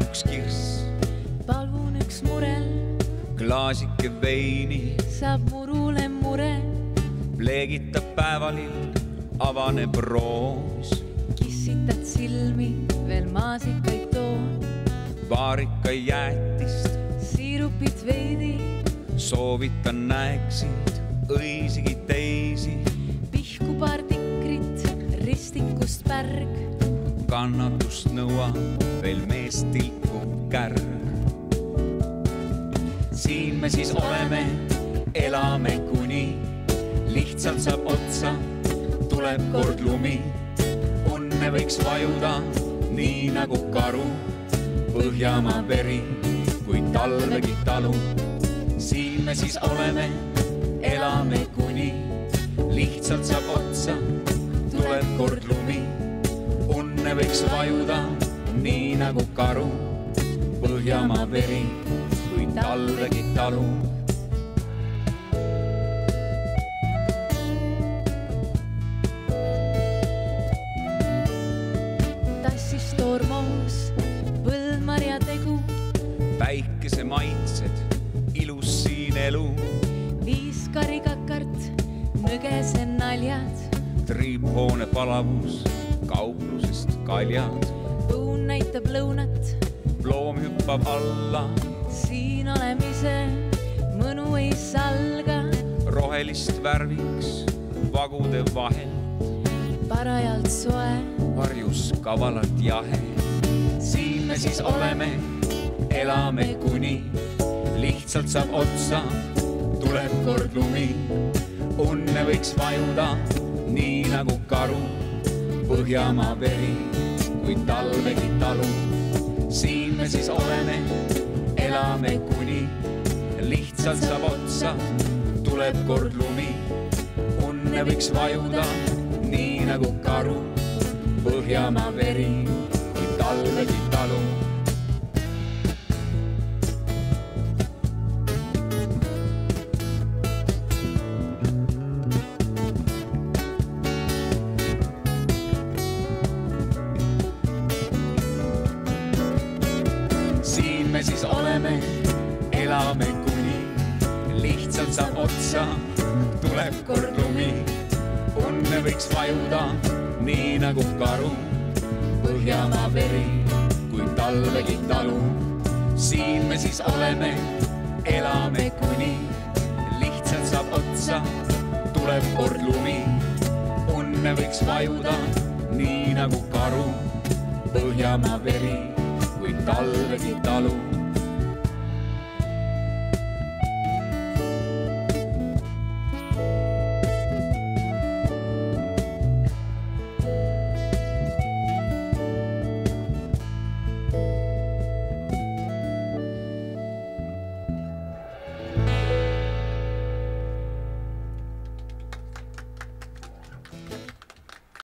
üks kirss. Palvun üks murel, klaasike veini saab murule mure. Pleegitab päevalill, avaneb roos. Kissitad silmi, veel maasikaid toon. Vaarika jäätist, siirupid veidi, soovitan näeksid õisigi teisi. Pihku paar tikrit, ristikust pärg. Kannatust nõua veel meest tilkub kärg. Siin me siis oleme, elame kuni lihtsalt saab otsa, tuleb kord lumi. Unne võiks vajuda nii nagu karu, Põhjamaa veri, kui talvegi talu. Siin me siis oleme, elame kuni lihtsalt saab otsa, tuleb kord lumi. Unne võiks vajuda nii nagu karu, Põhjamaa veri, kui talvegi talu. Tassis tormos, põldmarja tegu. Päikese maitsed, ilus siin elu. Viis karikakart, nõgese naljad. Triibhoone palavus, kauplusest kaljad. Õun näitab lõunat, Loom hüppab alla, siin olemise mõnu ei salga. rohelist värviks vagude vahel, Parajalt soe, varjus kavalalt jahe. Siin me siis oleme, elame kuni lihtsalt saab otsa, tuleb kord lumi. Unne võiks vajuda nii nagu karu, Põhjamaa veri, kui talvegi talu. Siin me siis oleme, elame kuni lihtsalt saab otsa, tuleb kord lumi. Unne võiks vajuda nii nagu karu, Põhjamaa veri, kui talvegi talu. Siin me siis oleme, elame kuni lihtsalt saab otsa, tuleb kord lumi. Unne võiks vajuda nii nagu karu, Põhjamaa veri, kui talvegi talu. Siin me siis oleme, elame kuni lihtsalt saab otsa, tuleb kord lumi. Unne võiks vajuda nii nagu karu, Põhjamaa veri, kui talvegi talu.